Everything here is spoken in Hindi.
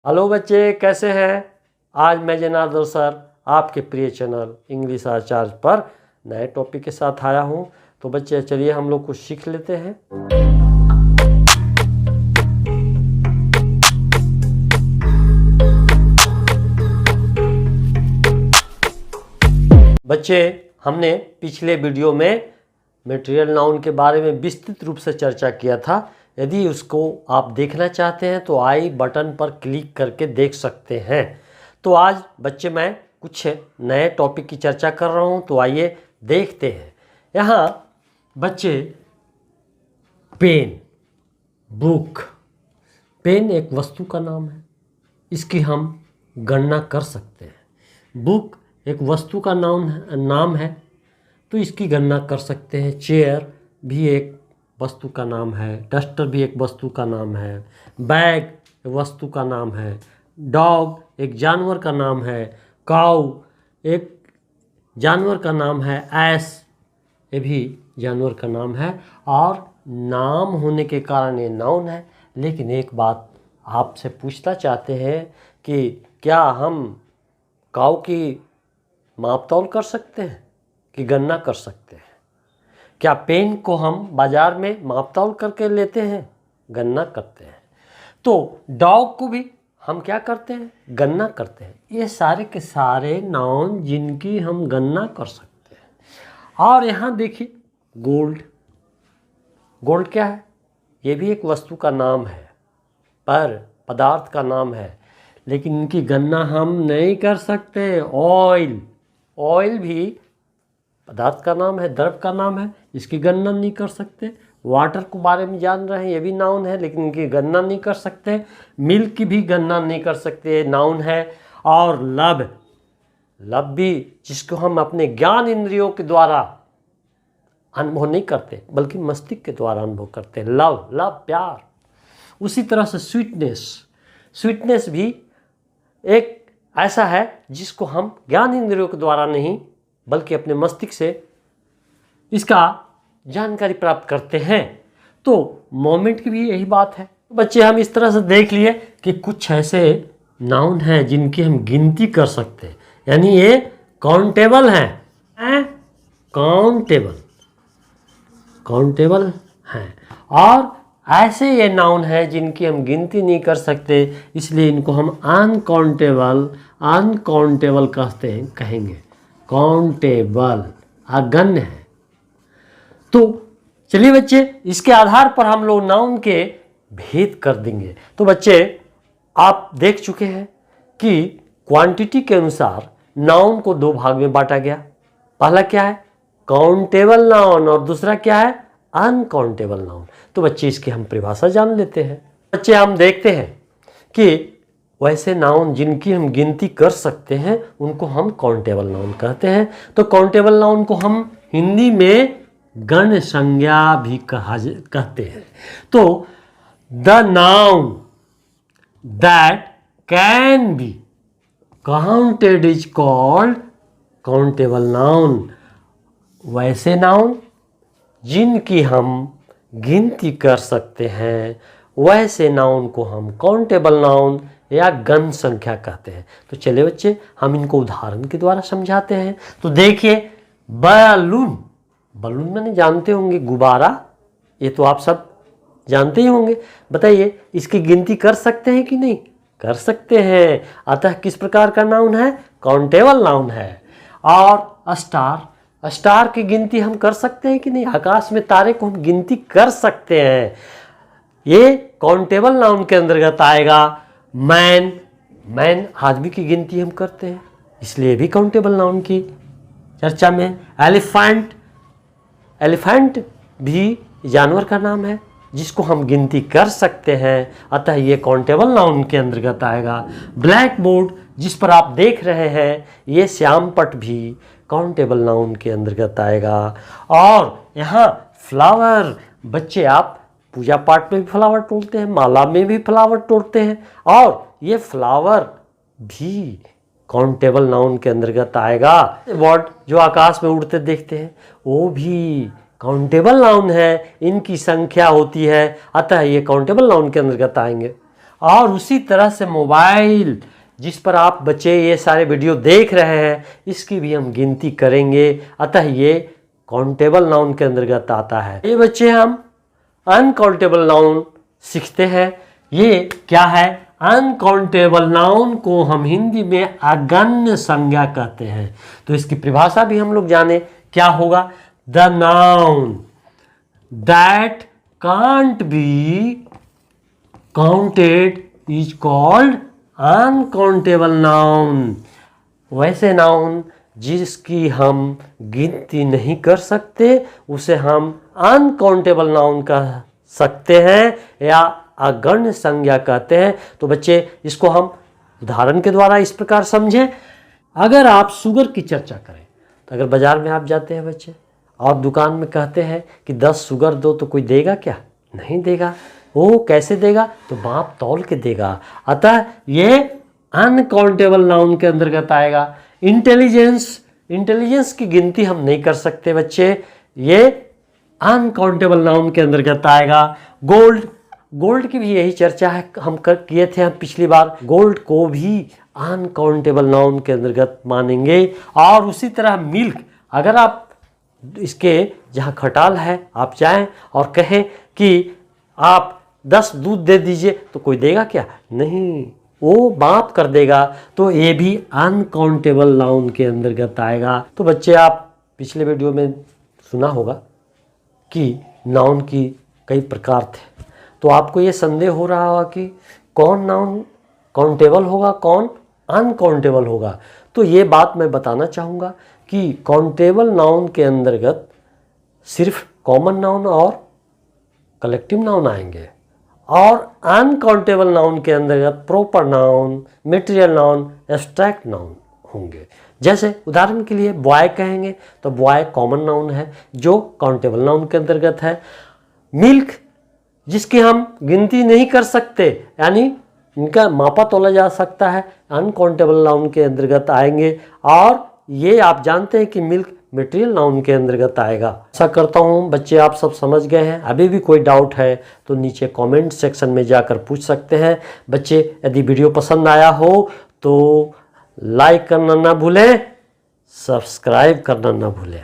हेलो बच्चे, कैसे हैं? आज मैं जनार्दन सर आपके प्रिय चैनल इंग्लिश आचार्य पर नए टॉपिक के साथ आया हूं। तो बच्चे चलिए हम लोग कुछ सीख लेते हैं। बच्चे, हमने पिछले वीडियो में मटेरियल नाउन के बारे में विस्तृत रूप से चर्चा किया था। यदि उसको आप देखना चाहते हैं तो आई बटन पर क्लिक करके देख सकते हैं। तो आज बच्चे मैं कुछ नए टॉपिक की चर्चा कर रहा हूं, तो आइए देखते हैं। यहाँ बच्चे पेन, बुक। पेन एक वस्तु का नाम है, इसकी हम गणना कर सकते हैं। बुक एक वस्तु का नाम है तो इसकी गणना कर सकते हैं। चेयर भी एक वस्तु का नाम है, डस्टर भी एक वस्तु का नाम है, बैग एक वस्तु का नाम है, डॉग एक जानवर का नाम है, काऊ एक जानवर का नाम है, ऐस ये भी जानवर का नाम है। और नाम होने के कारण ये नाउन है। लेकिन एक बात आपसे पूछना चाहते हैं कि क्या हम काऊ की माप तौल कर सकते हैं कि गणना कर सकते हैं? क्या पेन को हम बाजार में माप तौल करके लेते हैं, गणना करते हैं? तो डॉग को भी हम क्या करते हैं, गणना करते हैं। ये सारे के सारे नाउन जिनकी हम गणना कर सकते हैं। और यहाँ देखिए गोल्ड। गोल्ड क्या है? ये भी एक वस्तु का नाम है, पर पदार्थ का नाम है, लेकिन इनकी गणना हम नहीं कर सकते। ऑयल, ऑयल भी पदार्थ का नाम है, द्रव का नाम है, इसकी गणना नहीं कर सकते। वाटर के बारे में जान रहे हैं, ये भी नाउन है, लेकिन इनकी गणना नहीं कर सकते। मिल्क की भी गणना नहीं कर सकते, नाउन है। और लव, लव भी जिसको हम अपने ज्ञान इंद्रियों के द्वारा अनुभव नहीं करते बल्कि मस्तिष्क के द्वारा अनुभव करते हैं। लव, लव प्यार। उसी तरह से स्वीटनेस, स्वीटनेस भी एक ऐसा है जिसको हम ज्ञान इंद्रियों के द्वारा नहीं बल्कि अपने मस्तिष्क से इसका जानकारी प्राप्त करते हैं। तो मोमेंट की भी यही बात है। बच्चे हम इस तरह से देख लिए कि कुछ ऐसे नाउन हैं जिनकी हम गिनती कर सकते हैं, यानी ये काउंटेबल हैं, काउंटेबल, काउंटेबल हैं। और ऐसे ये नाउन हैं जिनकी हम गिनती नहीं कर सकते, इसलिए इनको हम अनकाउंटेबल, अनकाउंटेबल कहते हैं, कहेंगे। काउंटेबल अगण्य है। तो चलिए बच्चे, इसके आधार पर हम लोग नाउन के भेद कर देंगे। तो बच्चे आप देख चुके हैं कि क्वांटिटी के अनुसार नाउन को दो भाग में बांटा गया। पहला क्या है, काउंटेबल नाउन, और दूसरा क्या है, अनकाउंटेबल नाउन। तो बच्चे इसकी हम परिभाषा जान लेते हैं। बच्चे हम देखते हैं कि वैसे नाउन जिनकी हम गिनती कर सकते हैं उनको हम काउंटेबल नाउन कहते हैं। तो काउंटेबल नाउन को हम हिंदी में गण संज्ञा भी कहते हैं। तो the noun that can be counted is called countable noun. वैसे नाउन जिनकी हम गिनती कर सकते हैं वैसे नाउन को हम काउंटेबल नाउन या गण संख्या कहते हैं। तो चलिए बच्चे हम इनको उदाहरण के द्वारा समझाते हैं। तो देखिए बैलून, बलून मैंने जानते होंगे, गुब्बारा, ये तो आप सब जानते ही होंगे। बताइए इसकी गिनती कर सकते हैं कि नहीं? कर सकते हैं। अतः किस प्रकार का नाउन है? काउंटेबल नाउन है। और स्टार, स्टार की गिनती हम कर सकते हैं कि नहीं? आकाश में तारे को हम गिनती कर सकते हैं, ये काउंटेबल नाउन के अंतर्गत आएगा। मैन, मैन आदमी की गिनती हम करते हैं, इसलिए भी काउंटेबल नाउन की चर्चा में। एलिफेंट, एलिफेंट भी जानवर का नाम है जिसको हम गिनती कर सकते हैं, अतः ये काउंटेबल नाउन के अंतर्गत आएगा। ब्लैक बोर्ड जिस पर आप देख रहे हैं, ये श्यामपट भी काउंटेबल नाउन के अंतर्गत आएगा। और यहाँ फ्लावर, बच्चे आप पूजा पाठ में भी फ्लावर तोड़ते हैं, माला में भी फ्लावर तोड़ते हैं, और ये फ्लावर भी काउंटेबल नाउन के अंतर्गत आएगा। बर्ड जो आकाश में उड़ते देखते हैं वो भी काउंटेबल नाउन है, इनकी संख्या होती है, अतः ये काउंटेबल नाउन के अंतर्गत आएंगे। और उसी तरह से मोबाइल जिस पर आप बच्चे ये सारे वीडियो देख रहे हैं इसकी भी हम गिनती करेंगे। अतः ये काउंटेबल नाउन के अंतर्गत आता है। ये बच्चे हम अनकाउंटेबल नाउन सीखते हैं। ये क्या है? अनकाउंटेबल नाउन को हम हिंदी में अगण्य संज्ञा कहते हैं। तो इसकी परिभाषा भी हम लोग जाने क्या होगा? The noun that can't be counted is called uncountable noun. वैसे नाउन जिसकी हम गिनती नहीं कर सकते उसे हम अनकाउंटेबल नाउन कह सकते हैं या अगण्य संज्ञा कहते हैं। तो बच्चे इसको हम उदाहरण के द्वारा इस प्रकार समझें। अगर आप शुगर की चर्चा करें तो अगर बाजार में आप जाते हैं बच्चे और दुकान में कहते हैं कि 10 शुगर दो, तो कोई देगा क्या? नहीं देगा। वो कैसे देगा? तो माप तौल के देगा। अतः ये अनकाउंटेबल नाउन के अंतर्गत आएगा। इंटेलिजेंस की गिनती हम नहीं कर सकते बच्चे, ये अनकाउंटेबल नाउन के अंतर्गत आएगा। गोल्ड की भी यही चर्चा है, हम किए थे हम पिछली बार। गोल्ड को भी अनकाउंटेबल नाउन के अंतर्गत मानेंगे। और उसी तरह मिल्क, अगर आप इसके जहाँ खटाल है आप जाएं और कहें कि आप 10 दूध दे दीजिए, तो कोई देगा क्या? नहीं, वो माफ कर देगा। तो ये भी अनकाउंटेबल नाउन के अंतर्गत आएगा। तो बच्चे आप पिछले वीडियो में सुना होगा कि नाउन की कई प्रकार थे। तो आपको ये संदेह हो रहा होगा कि कौन नाउन काउंटेबल होगा, कौन अनकाउंटेबल होगा। तो ये बात मैं बताना चाहूँगा कि काउंटेबल नाउन के अंतर्गत सिर्फ कॉमन नाउन और कलेक्टिव नाउन आएंगे, और अनकाउंटेबल नाउन के अंतर्गत proper noun, material noun, abstract noun होंगे। जैसे उदाहरण के लिए बॉय कहेंगे तो बॉय कॉमन नाउन है जो काउंटेबल नाउन के अंतर्गत है। मिल्क जिसकी हम गिनती नहीं कर सकते, यानी इनका मापा तोला जा सकता है, अनकाउंटेबल नाउन के अंतर्गत आएंगे। और ये आप जानते हैं कि मिल्क मटेरियल नाउन के अंतर्गत आएगा। ऐसा करता हूँ बच्चे आप सब समझ गए हैं। अभी भी कोई डाउट है तो नीचे कमेंट सेक्शन में जाकर पूछ सकते हैं। बच्चे यदि वीडियो पसंद आया हो तो लाइक करना ना भूलें, सब्सक्राइब करना ना भूलें।